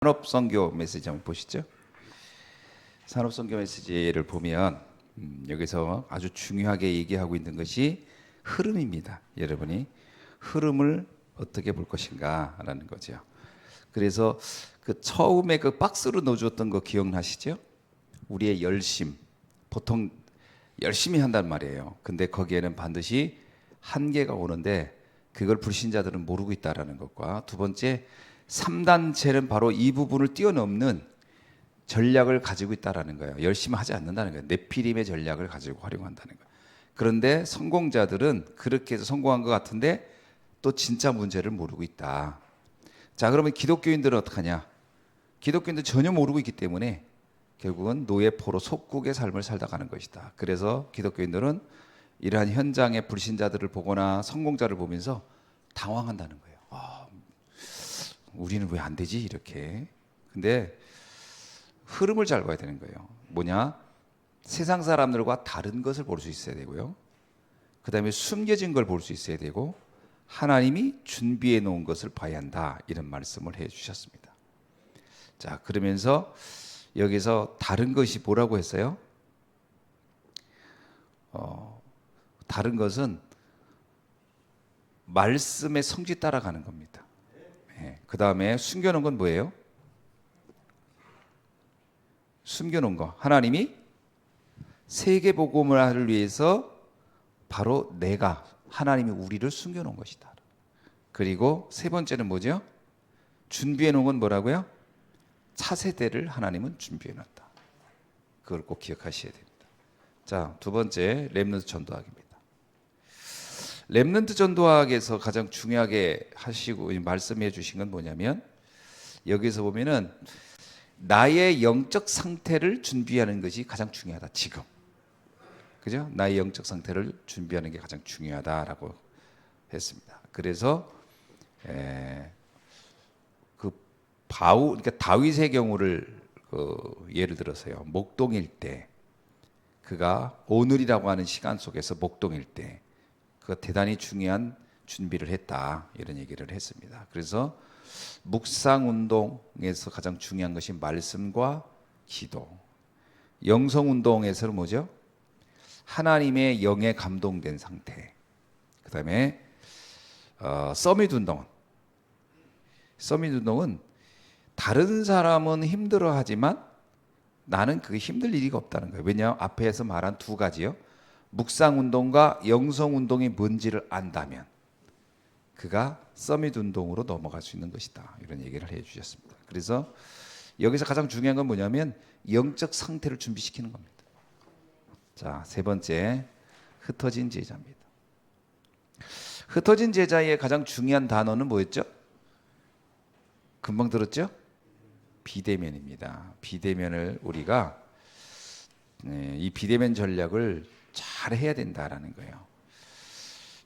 산업선교 메시지 한번 보시죠. 산업선교 메시지를 보면 여기서 아주 중요하게 얘기하고 있는 것이 흐름입니다. 여러분이 흐름을 어떻게 볼 것인가라는 거죠. 그래서 그 처음에 그 박스로 넣어주었던 거 기억나시죠? 우리의 열심, 보통 열심히 한단 말이에요. 근데 거기에는 반드시 한계가 오는데 그걸 불신자들은 모르고 있다라는 것과, 두 번째 3단체는 바로 이 부분을 뛰어넘는 전략을 가지고 있다라는 거예요. 열심히 하지 않는다는 거예요. 네피림의 전략을 가지고 활용한다는 거예요. 그런데 성공자들은 그렇게 해서 성공한 것 같은데 또 진짜 문제를 모르고 있다. 자, 그러면 기독교인들은 어떡하냐? 기독교인들 전혀 모르고 있기 때문에 결국은 노예포로 속국의 삶을 살다 가는 것이다. 그래서 기독교인들은 이러한 현장의 불신자들을 보거나 성공자를 보면서 당황한다는 거예요. 우리는 왜 안 되지 이렇게. 근데 흐름을 잘 봐야 되는 거예요. 뭐냐? 세상 사람들과 다른 것을 볼 수 있어야 되고요. 그 다음에 숨겨진 걸 볼 수 있어야 되고, 하나님이 준비해 놓은 것을 봐야 한다. 이런 말씀을 해 주셨습니다. 자, 그러면서 여기서 다른 것이 뭐라고 했어요? 다른 것은 말씀의 성지 따라가는 겁니다. 그 다음에 숨겨놓은 건 뭐예요? 숨겨놓은 거. 하나님이 세계복음을 위해서 바로 하나님이 우리를 숨겨놓은 것이다. 그리고 세 번째는 뭐죠? 준비해놓은 건 뭐라고요? 차세대를 하나님은 준비해놨다. 그걸 꼭 기억하셔야 됩니다. 자, 두 번째 렘넌트 전도학입니다. 렘넌트 전도학에서 가장 중요하게 하시고 말씀해 주신 건 뭐냐면, 여기서 보면은 나의 영적 상태를 준비하는 것이 가장 중요하다. 지금, 그죠? 나의 영적 상태를 준비하는 게 가장 중요하다라고 했습니다. 그래서 그러니까 다윗의 경우를 예를 들어서요. 목동일 때, 그가 오늘이라고 하는 시간 속에서 목동일 때, 그 대단히 중요한 준비를 했다, 이런 얘기를 했습니다. 그래서 묵상 운동에서 가장 중요한 것이 말씀과 기도. 영성 운동에서는 뭐죠? 하나님의 영에 감동된 상태. 그 다음에 서밋 운동은 다른 사람은 힘들어하지만 나는 그게 힘들 일이 없다는 거예요. 왜냐하면 앞에서 말한 두 가지요. 묵상 운동과 영성 운동이 뭔지를 안다면 그가 서밋 운동으로 넘어갈 수 있는 것이다. 이런 얘기를 해 주셨습니다. 그래서 여기서 가장 중요한 건 뭐냐면 영적 상태를 준비시키는 겁니다. 자, 세 번째, 흩어진 제자입니다. 흩어진 제자의 가장 중요한 단어는 뭐였죠? 금방 들었죠? 비대면입니다. 비대면을 우리가 이 비대면 전략을 잘 해야 된다라는 거예요.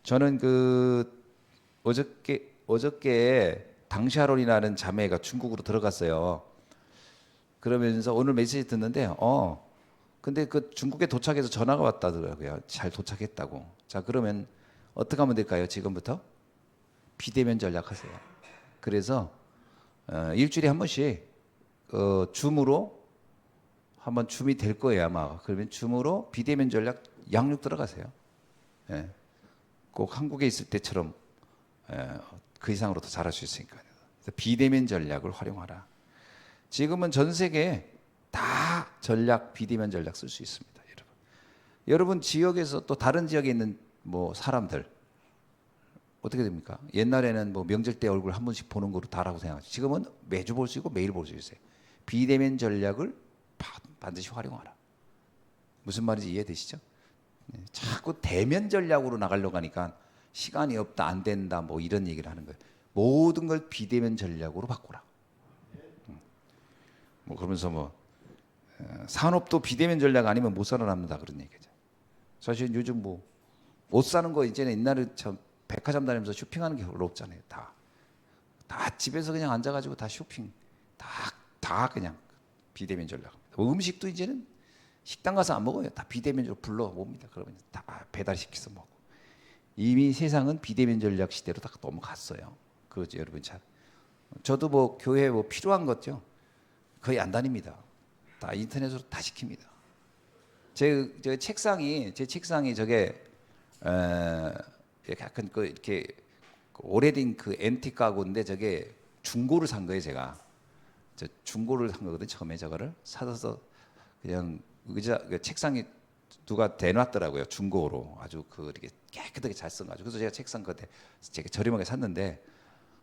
저는 어저께 당샤론이라는 자매가 중국으로 들어갔어요. 그러면서 오늘 메시지 듣는데 근데 그 중국에 도착해서 전화가 왔다더라고요. 잘 도착했다고. 자, 그러면 어떻게 하면 될까요? 지금부터 비대면 전략하세요. 그래서 일주일에 한 번씩 줌으로 한번 줌이 될 거예요 아마. 그러면 줌으로 비대면 전략 양육 들어가세요. 예. 꼭 한국에 있을 때처럼 그 이상으로 더 잘할 수 있으니까요. 비대면 전략을 활용하라. 지금은 전 세계에 다 비대면 전략 쓸 수 있습니다, 여러분. 여러분 지역에서 또 다른 지역에 있는 사람들 어떻게 됩니까? 옛날에는 명절 때 얼굴 한 번씩 보는 거로 다라고 생각하죠. 지금은 매주 볼 수 있고 매일 볼 수 있어요. 비대면 전략을 반드시 활용하라. 무슨 말인지 이해되시죠? 자꾸 대면 전략으로 나가려고 하니까 시간이 없다, 안 된다, 이런 얘기를 하는 거예요. 모든 걸 비대면 전략으로 바꾸라. 그러면서 산업도 비대면 전략 아니면 못 살아남는다, 그런 얘기죠. 사실 요즘 옷 사는 거 이제는 옛날에 백화점 다니면서 쇼핑하는 게 별로 없잖아요. 다 집에서 그냥 앉아가지고 다 쇼핑, 다 그냥 비대면 전략입니다. 음식도 이제는 식당 가서 안 먹어요. 다 비대면으로 불러 옵니다. 그러면 다 배달시켜서 먹고. 이미 세상은 비대면 전략 시대로 다 넘어갔어요. 그렇죠, 여러분 잘. 저도 뭐 교회 뭐 필요한 것죠. 거의 안 다닙니다. 다 인터넷으로 다 시킵니다. 제 책상이 저게 약간 이렇게 오래된 그 앤틱 가구인데 저게 중고를 산 거예요. 제가 저 중고를 산 거거든요. 처음에 저거를 사서 그냥 의자 책상에 누가 대놨더라고요. 중고로 아주 이렇게 깨끗하게 잘 쓴가지고. 그래서 제가 책상 그때 제가 저렴하게 샀는데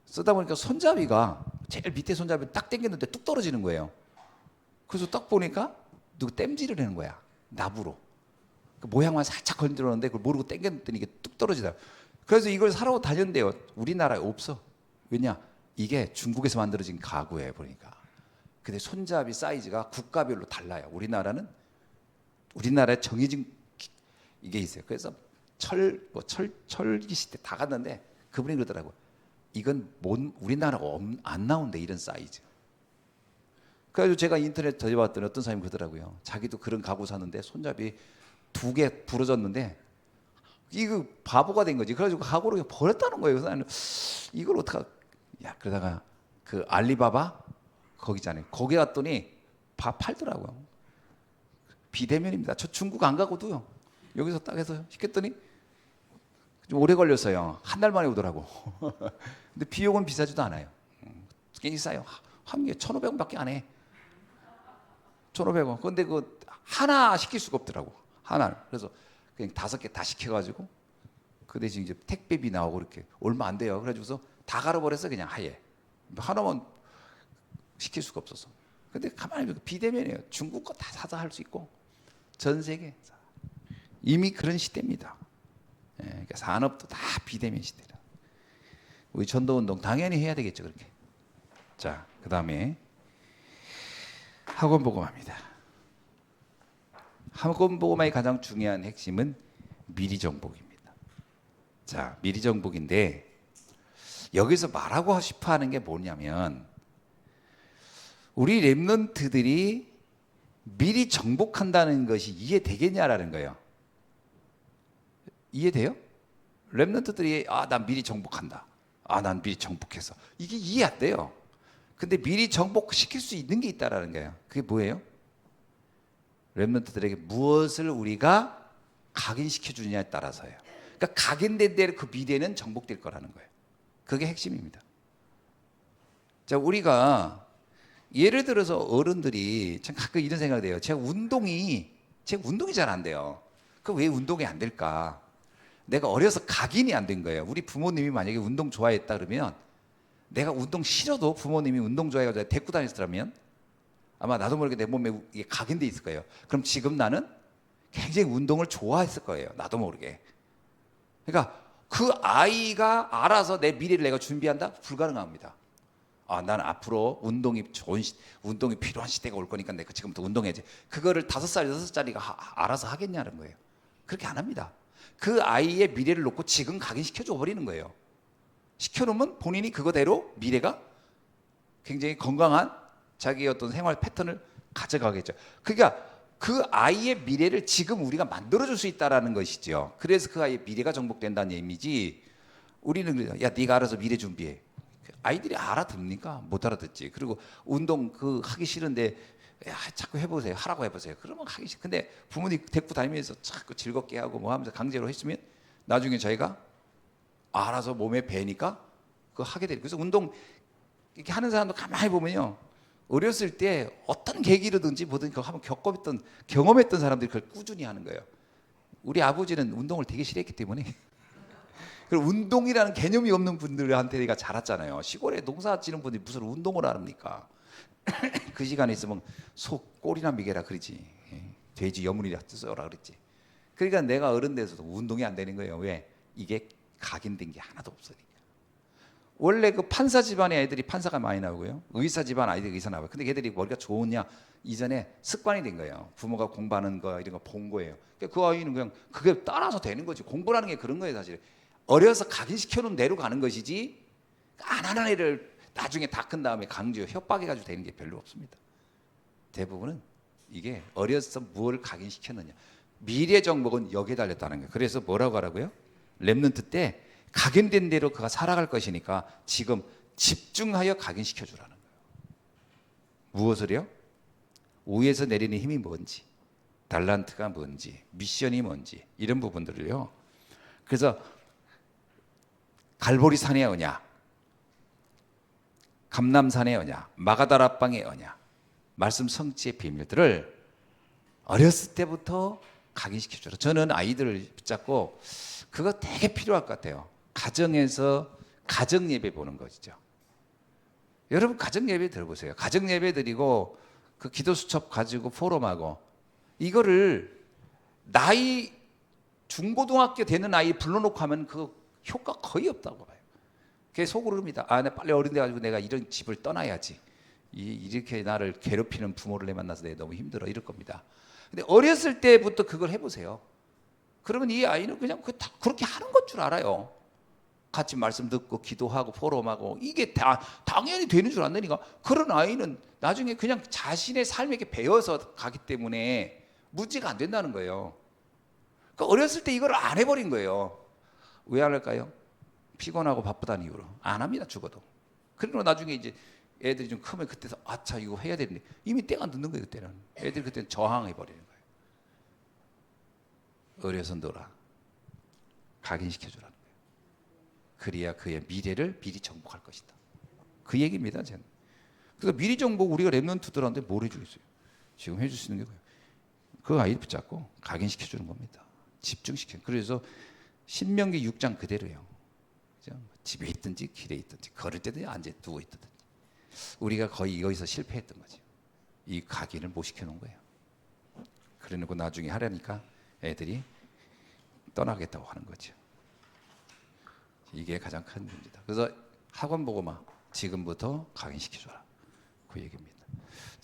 쓰다 보니까 손잡이가 제일 밑에 손잡이 딱 당겼는데 뚝 떨어지는 거예요. 그래서 딱 보니까 누구 땜질을 하는 거야. 나무로. 그 모양만 살짝 건드렸는데 그걸 모르고 당겼더니 이게 뚝 떨어지더라. 그래서 이걸 사러 다녔는데요. 우리나라에 없어. 왜냐? 이게 중국에서 만들어진 가구예요. 보니까. 근데 손잡이 사이즈가 국가별로 달라요. 우리나라에 정해진 이게 있어요. 그래서 철기 시대 다 갔는데 그분이 그러더라고요. 이건 우리나라 안 나온대 이런 사이즈. 그래서 제가 인터넷 뒤져봤더니 어떤 사람이 그러더라고요. 자기도 그런 가구 사는데 손잡이 2개 부러졌는데 이거 바보가 된 거지. 그래가지고 가구를 버렸다는 거예요. 그래서 나는 이걸 어떡하? 야 그러다가 그 알리바바 거기 있잖아요. 거기 갔더니 팔더라고요. 비대면입니다. 저 중국 안 가고도요. 여기서 딱 해서 시켰더니 좀 오래 걸렸어요. 한 달 만에 오더라고. 근데 비용은 비싸지도 않아요. 굉장히 싸요. 한 개 1,500원밖에 안 해. 1,500원. 근데 그 하나 시킬 수가 없더라고. 하나를. 그래서 그냥 5개 다 시켜가지고 그 대신 이제 택배비 나오고 이렇게 얼마 안 돼요. 그래가지고서 다 갈아버렸어 그냥 하얘. 하나만 시킬 수가 없어서. 근데 가만히 보니까 비대면이에요. 중국 거 다 사서 할 수 있고 전 세계 이미 그런 시대입니다. 예, 그러니까 산업도 다 비대면 시대라. 우리 전도운동 당연히 해야 되겠죠 그렇게. 자, 그 다음에 학원복음화입니다. 학원복음화의 가장 중요한 핵심은 미리정복입니다. 자, 미리정복인데 여기서 말하고 싶어하는 게 뭐냐면 우리 렘넌트들이 미리 정복한다는 것이 이해되겠냐라는 거예요. 이해돼요? 렘넌트들이 난 미리 정복한다. 난 미리 정복해서 이게 이해 안 돼요. 근데 미리 정복시킬 수 있는 게 있다라는 거예요. 그게 뭐예요? 렘넌트들에게 무엇을 우리가 각인시켜 주느냐에 따라서예요. 그러니까 각인된 대로 그 미래는 정복될 거라는 거예요. 그게 핵심입니다. 자, 우리가 예를 들어서 어른들이 참 가끔 이런 생각이 돼요. 제가 운동이 잘 안 돼요. 그 왜 운동이 안 될까? 내가 어려서 각인이 안 된 거예요. 우리 부모님이 만약에 운동 좋아했다 그러면 내가 운동 싫어도 부모님이 운동 좋아해가지고 데리고 다녔더라면 아마 나도 모르게 내 몸에 이게 각인돼 있을 거예요. 그럼 지금 나는 굉장히 운동을 좋아했을 거예요. 나도 모르게. 그러니까 그 아이가 알아서 내 미래를 내가 준비한다? 불가능합니다. 나는 앞으로 운동이 필요한 시대가 올 거니까 내가 지금부터 운동해야지. 그거를 5살, 6살짜리가 알아서 하겠냐는 거예요. 그렇게 안 합니다. 그 아이의 미래를 놓고 지금 각인시켜 줘 버리는 거예요. 시켜놓으면 본인이 그거대로 미래가 굉장히 건강한 자기의 어떤 생활 패턴을 가져가겠죠. 그러니까 그 아이의 미래를 지금 우리가 만들어줄 수 있다라는 것이죠. 그래서 그 아이의 미래가 정복된다는 의미지. 우리는 네가 알아서 미래 준비해. 아이들이 알아듣습니까? 못 알아듣지. 그리고 운동 하기 싫은데 자꾸 해보세요. 하라고 해보세요. 그러면 하기 싫. 근데 부모님 데리고 다니면서 자꾸 즐겁게 하고 뭐 하면서 강제로 했으면 나중에 자기가 알아서 몸에 배니까 그거 하게 돼요. 그래서 운동 이렇게 하는 사람도 가만히 보면요. 어렸을 때 어떤 계기로든지 뭐든 그거 한번 경험했던 사람들이 그걸 꾸준히 하는 거예요. 우리 아버지는 운동을 되게 싫어했기 때문에 그리고 운동이라는 개념이 없는 분들한테 내가 자랐잖아요. 시골에 농사 지는 분들이 무슨 운동을 합니까? 그 시간에 있으면 소 꼬리나 미개라 그러지. 돼지 여문이라 써라 그랬지. 그러니까 내가 어른 돼서도 운동이 안 되는 거예요. 왜? 이게 각인된 게 하나도 없으니까. 원래 그 판사 집안의 애들이 판사가 많이 나오고요. 의사 집안 아이들이 의사 나와요. 근데 걔들이 머리가 좋으냐? 이전에 습관이 된 거예요. 부모가 공부하는 거 이런 거 본 거예요. 그러니까 그 아이는 그냥 그게 따라서 되는 거지. 공부라는 게 그런 거예요, 사실. 어려서 각인시켜놓은 대로 가는 것이지 안 하는 애를 나중에 다 큰 다음에 강조 협박해가지고 되는 게 별로 없습니다. 대부분은 이게 어려서 무엇을 각인시켰느냐. 미래 정복은 여기에 달렸다는 거예요. 그래서 뭐라고 하라고요? 렘넌트 때 각인된 대로 그가 살아갈 것이니까 지금 집중하여 각인시켜 주라는 거예요. 무엇을요? 위에서 내리는 힘이 뭔지, 달란트가 뭔지, 미션이 뭔지 이런 부분들을요. 그래서 갈보리산의 언약, 감남산의 언약, 마가다라방의 언약, 말씀 성취의 비밀들을 어렸을 때부터 각인시켜 줘라. 저는 아이들을 붙잡고 그거 되게 필요할 것 같아요. 가정에서 가정 예배 보는 것이죠. 여러분 가정 예배 들어보세요. 가정 예배 드리고 그 기도 수첩 가지고 포럼하고 이거를 나이 중고등학교 되는 아이 불러놓고 하면 그 효과 거의 없다고 봐요. 그게 속으로 그럽니다. 아, 나 빨리 어른 돼가지고 내가 이런 집을 떠나야지. 이렇게 나를 괴롭히는 부모를 내 만나서 내가 너무 힘들어 이럴 겁니다. 근데 어렸을 때부터 그걸 해보세요. 그러면 이 아이는 그냥 그렇게 하는 것 줄 알아요. 같이 말씀 듣고 기도하고 포럼하고 이게 당연히 되는 줄 안다니까. 그런 아이는 나중에 그냥 자신의 삶에게 배워서 가기 때문에 문제가 안 된다는 거예요. 그러니까 어렸을 때 이걸 안 해버린 거예요. 왜 안 할까요? 피곤하고 바쁘다는 이유로 안 합니다. 죽어도. 그리고 나중에 이제 애들이 좀 크면 그때서 아차 이거 해야 되는데 이미 때가 늦는 거예요. 그때는 애들이 그때는 저항해 버리는 거예요. 어려서 놀아 각인시켜 주라는 거예요. 그래야 그의 미래를 미리 정복할 것이다. 그 얘기입니다. 저는. 그래서 미리 정복 우리가 랩런트들한테 뭘 해주겠어요? 지금 해줄 수 있는 게 뭐예요? 그 아이를 붙잡고 각인시켜 주는 겁니다. 집중시키는. 그래서 신명기 6장 그대로예요. 그죠? 집에 있든지 길에 있든지 걸을 때든지 앉아 누워 있든지 우리가 거의 여기서 실패했던 거죠. 이 각인을 못 시켜놓은 거예요. 그래놓고 나중에 하려니까 애들이 떠나겠다고 하는 거죠. 이게 가장 큰 문제다. 그래서 학원 보고 막 지금부터 각인시켜줘라. 그 얘기입니다.